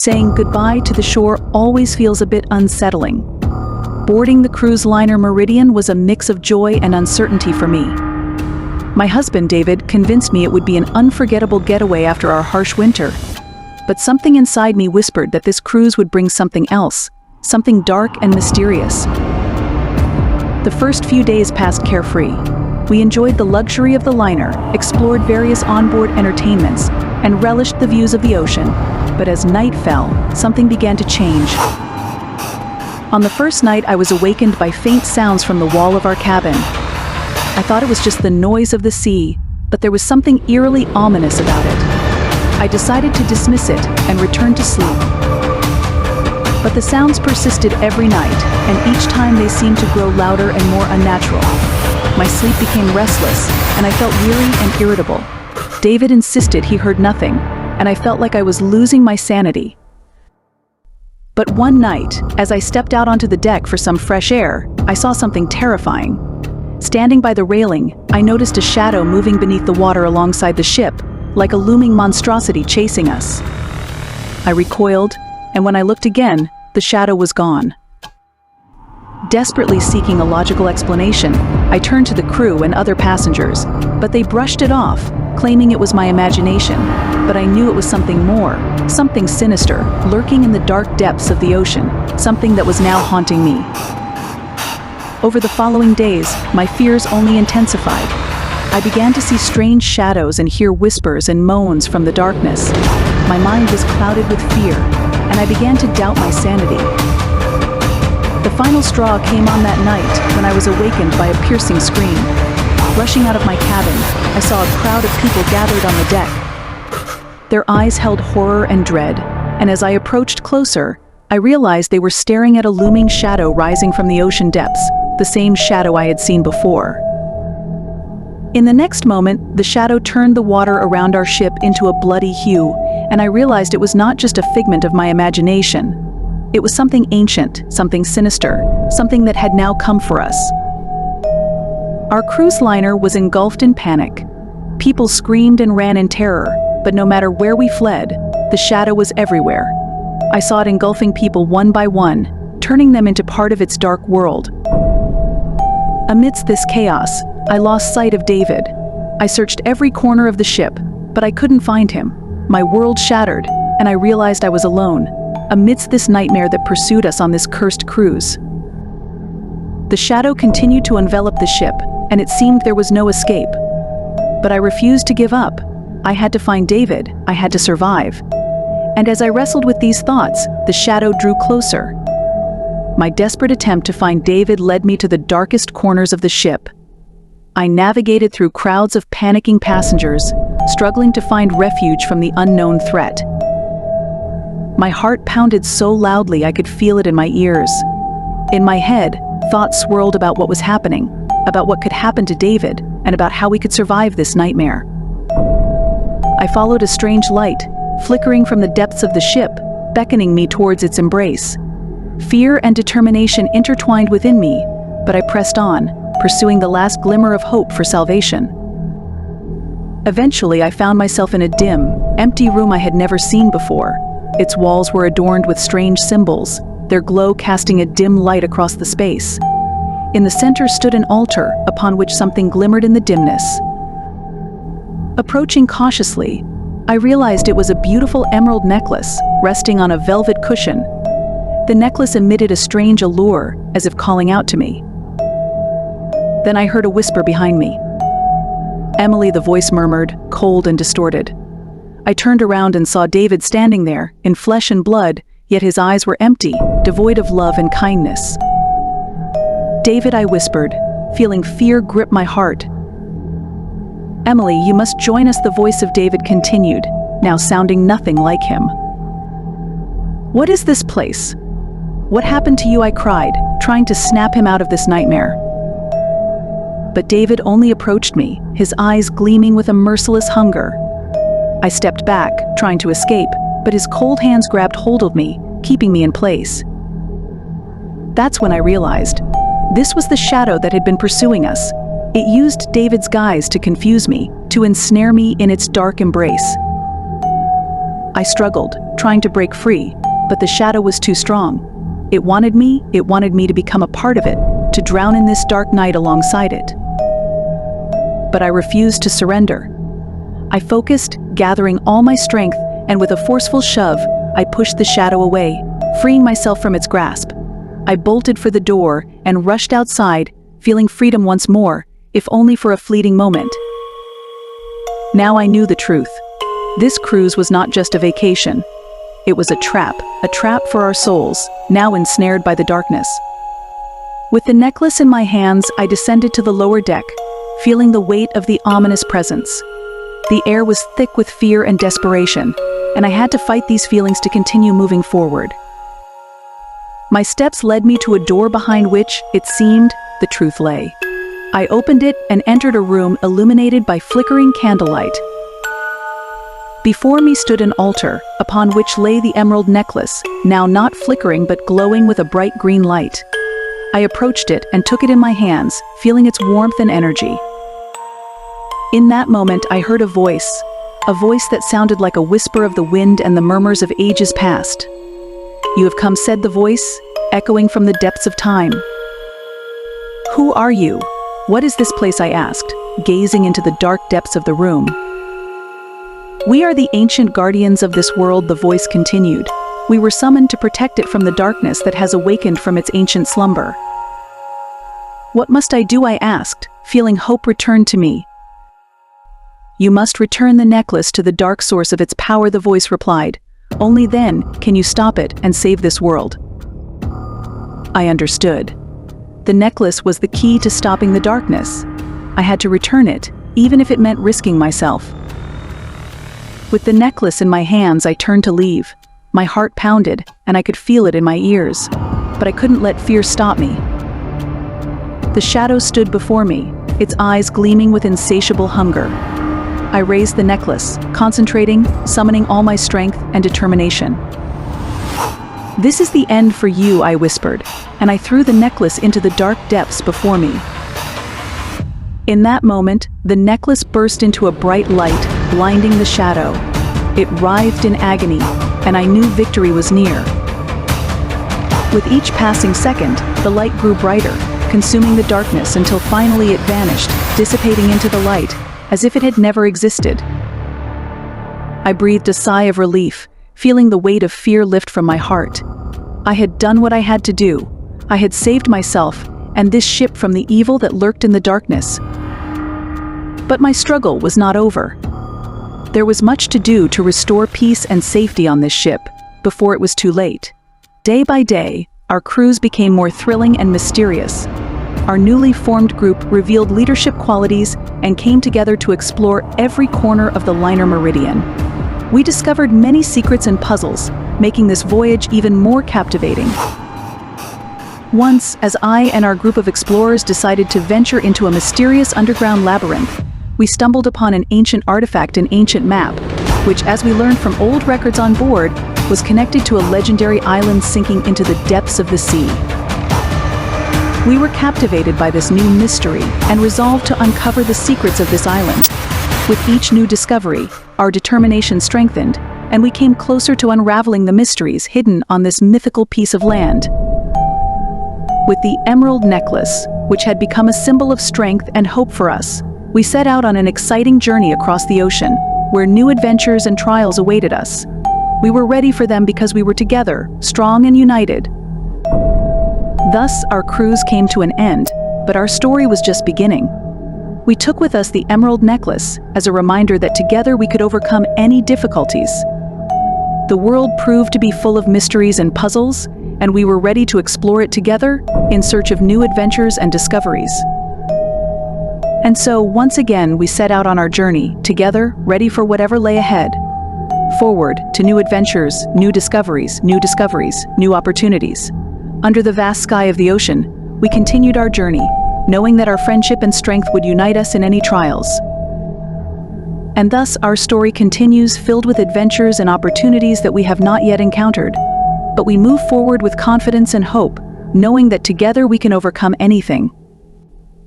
Saying goodbye to the shore always feels a bit unsettling. Boarding the cruise liner Meridian was a mix of joy and uncertainty for me. My husband, David, convinced me it would be an unforgettable getaway after our harsh winter. But something inside me whispered that this cruise would bring something else, something dark and mysterious. The first few days passed carefree. We enjoyed the luxury of the liner, explored various onboard entertainments, and relished the views of the ocean. But as night fell, something began to change. On the first night, I was awakened by faint sounds from the wall of our cabin. I thought it was just the noise of the sea, but there was something eerily ominous about it. I decided to dismiss it and return to sleep. But the sounds persisted every night, and each time they seemed to grow louder and more unnatural. My sleep became restless, and I felt weary and irritable. David insisted he heard nothing, and I felt like I was losing my sanity. But one night, as I stepped out onto the deck for some fresh air, I saw something terrifying. Standing by the railing, I noticed a shadow moving beneath the water alongside the ship, like a looming monstrosity chasing us. I recoiled, and when I looked again, the shadow was gone. Desperately seeking a logical explanation, I turned to the crew and other passengers, but they brushed it off, claiming it was my imagination. But I knew it was something more, something sinister, lurking in the dark depths of the ocean, something that was now haunting me. Over the following days, my fears only intensified. I began to see strange shadows and hear whispers and moans from the darkness. My mind was clouded with fear, and I began to doubt my sanity. The final straw came on that night when I was awakened by a piercing scream. Rushing out of my cabin, I saw a crowd of people gathered on the deck. Their eyes held horror and dread, and as I approached closer, I realized they were staring at a looming shadow rising from the ocean depths, the same shadow I had seen before. In the next moment, the shadow turned the water around our ship into a bloody hue, and I realized it was not just a figment of my imagination. It was something ancient, something sinister, something that had now come for us. Our cruise liner was engulfed in panic. People screamed and ran in terror, but no matter where we fled, the shadow was everywhere. I saw it engulfing people one by one, turning them into part of its dark world. Amidst this chaos, I lost sight of David. I searched every corner of the ship, but I couldn't find him. My world shattered, and I realized I was alone, amidst this nightmare that pursued us on this cursed cruise. The shadow continued to envelop the ship, and it seemed there was no escape. But I refused to give up. I had to find David. I had to survive. And as I wrestled with these thoughts, the shadow drew closer. My desperate attempt to find David led me to the darkest corners of the ship. I navigated through crowds of panicking passengers, struggling to find refuge from the unknown threat. My heart pounded so loudly I could feel it in my ears. In my head, thoughts swirled about what was happening, about what could happen to David, and about how we could survive this nightmare. I followed a strange light, flickering from the depths of the ship, beckoning me towards its embrace. Fear and determination intertwined within me, but I pressed on, pursuing the last glimmer of hope for salvation. Eventually, I found myself in a dim, empty room I had never seen before. Its walls were adorned with strange symbols, their glow casting a dim light across the space. In the center stood an altar, upon which something glimmered in the dimness. Approaching cautiously, I realized it was a beautiful emerald necklace, resting on a velvet cushion. The necklace emitted a strange allure, as if calling out to me. Then I heard a whisper behind me. "Emily," the voice murmured, cold and distorted. I turned around and saw David standing there, in flesh and blood, yet his eyes were empty, devoid of love and kindness. "David," I whispered, feeling fear grip my heart. "Emily, you must join us," the voice of David continued, now sounding nothing like him. "What is this place? What happened to you?" I cried, trying to snap him out of this nightmare. But David only approached me, his eyes gleaming with a merciless hunger. I stepped back, trying to escape, but his cold hands grabbed hold of me, keeping me in place. That's when I realized. This was the shadow that had been pursuing us. It used David's guise to confuse me, to ensnare me in its dark embrace. I struggled, trying to break free, but the shadow was too strong. It wanted me to become a part of it, to drown in this dark night alongside it. But I refused to surrender. I focused, gathering all my strength, and with a forceful shove, I pushed the shadow away, freeing myself from its grasp. I bolted for the door and rushed outside, feeling freedom once more, if only for a fleeting moment. Now I knew the truth. This cruise was not just a vacation. It was a trap for our souls, now ensnared by the darkness. With the necklace in my hands, I descended to the lower deck, feeling the weight of the ominous presence. The air was thick with fear and desperation, and I had to fight these feelings to continue moving forward. My steps led me to a door behind which, it seemed, the truth lay. I opened it and entered a room illuminated by flickering candlelight. Before me stood an altar, upon which lay the emerald necklace, now not flickering but glowing with a bright green light. I approached it and took it in my hands, feeling its warmth and energy. In that moment I heard a voice that sounded like a whisper of the wind and the murmurs of ages past. "You have come," said the voice, echoing from the depths of time. "Who are you? What is this place?" I asked, gazing into the dark depths of the room. "We are the ancient guardians of this world," the voice continued. "We were summoned to protect it from the darkness that has awakened from its ancient slumber." "What must I do?" I asked, feeling hope return to me. "You must return the necklace to the dark source of its power," the voice replied. "Only then can you stop it and save this world." I understood. The necklace was the key to stopping the darkness. I had to return it, even if it meant risking myself. With the necklace in my hands, I turned to leave. My heart pounded, and I could feel it in my ears. But I couldn't let fear stop me. The shadow stood before me, its eyes gleaming with insatiable hunger. I raised the necklace, concentrating, summoning all my strength and determination. "This is the end for you," I whispered, and I threw the necklace into the dark depths before me. In that moment, the necklace burst into a bright light, blinding the shadow. It writhed in agony, and I knew victory was near. With each passing second, the light grew brighter, consuming the darkness until finally it vanished, dissipating into the light, as if it had never existed. I breathed a sigh of relief, feeling the weight of fear lift from my heart. I had done what I had to do. I had saved myself and this ship from the evil that lurked in the darkness. But my struggle was not over. There was much to do to restore peace and safety on this ship, before it was too late. Day by day, our cruise became more thrilling and mysterious. Our newly formed group revealed leadership qualities and came together to explore every corner of the liner Meridian. We discovered many secrets and puzzles, making this voyage even more captivating. Once, as I and our group of explorers decided to venture into a mysterious underground labyrinth, we stumbled upon an ancient artifact, an ancient map, which, as we learned from old records on board, was connected to a legendary island sinking into the depths of the sea. We were captivated by this new mystery and resolved to uncover the secrets of this island. With each new discovery, our determination strengthened, and we came closer to unraveling the mysteries hidden on this mythical piece of land. With the emerald necklace, which had become a symbol of strength and hope for us, we set out on an exciting journey across the ocean, where new adventures and trials awaited us. We were ready for them because we were together, strong and united. Thus, our cruise came to an end, but our story was just beginning. We took with us the emerald necklace as a reminder that together we could overcome any difficulties. The world proved to be full of mysteries and puzzles, and we were ready to explore it together in search of new adventures and discoveries. And so, once again, we set out on our journey, together, ready for whatever lay ahead. Forward to new adventures, new discoveries, new opportunities. Under the vast sky of the ocean, we continued our journey, knowing that our friendship and strength would unite us in any trials. And thus, our story continues, filled with adventures and opportunities that we have not yet encountered. But we move forward with confidence and hope, knowing that together we can overcome anything.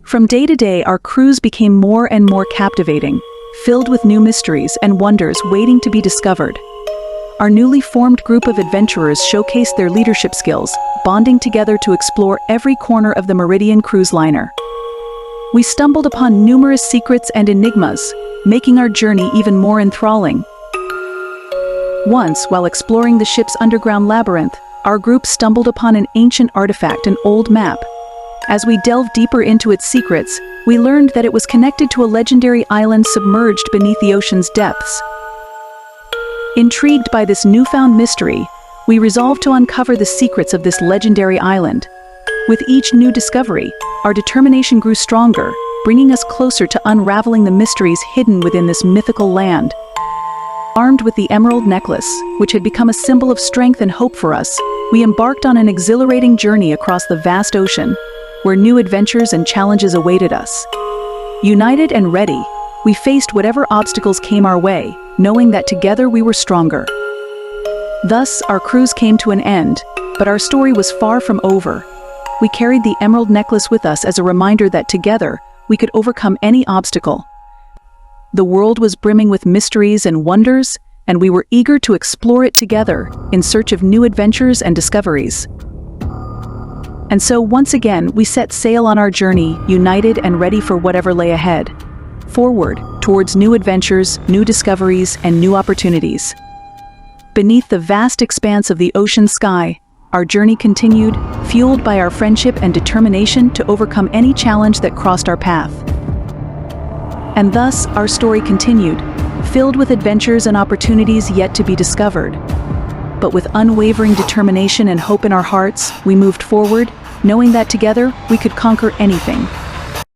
From day to day, our cruise became more and more captivating, filled with new mysteries and wonders waiting to be discovered. our newly formed group of adventurers showcased their leadership skills, bonding together to explore every corner of the Meridian cruise liner. We stumbled upon numerous secrets and enigmas, making our journey even more enthralling. Once, while exploring the ship's underground labyrinth, our group stumbled upon an ancient artifact, an old map. As we delved deeper into its secrets, we learned that it was connected to a legendary island submerged beneath the ocean's depths. Intrigued by this newfound mystery, we resolved to uncover the secrets of this legendary island. With each new discovery, our determination grew stronger, bringing us closer to unraveling the mysteries hidden within this mythical land. Armed with the emerald necklace, which had become a symbol of strength and hope for us, we embarked on an exhilarating journey across the vast ocean, where new adventures and challenges awaited us. United and ready, we faced whatever obstacles came our way, knowing that together we were stronger. Thus, our cruise came to an end, but our story was far from over. We carried the emerald necklace with us as a reminder that together, we could overcome any obstacle. The world was brimming with mysteries and wonders, and we were eager to explore it together in search of new adventures and discoveries. And so once again, we set sail on our journey, united and ready for whatever lay ahead. Forward, towards new adventures, new discoveries, and new opportunities. Beneath the vast expanse of the ocean sky, our journey continued, fueled by our friendship and determination to overcome any challenge that crossed our path. And thus, our story continued, filled with adventures and opportunities yet to be discovered. But with unwavering determination and hope in our hearts, we moved forward, knowing that together we could conquer anything.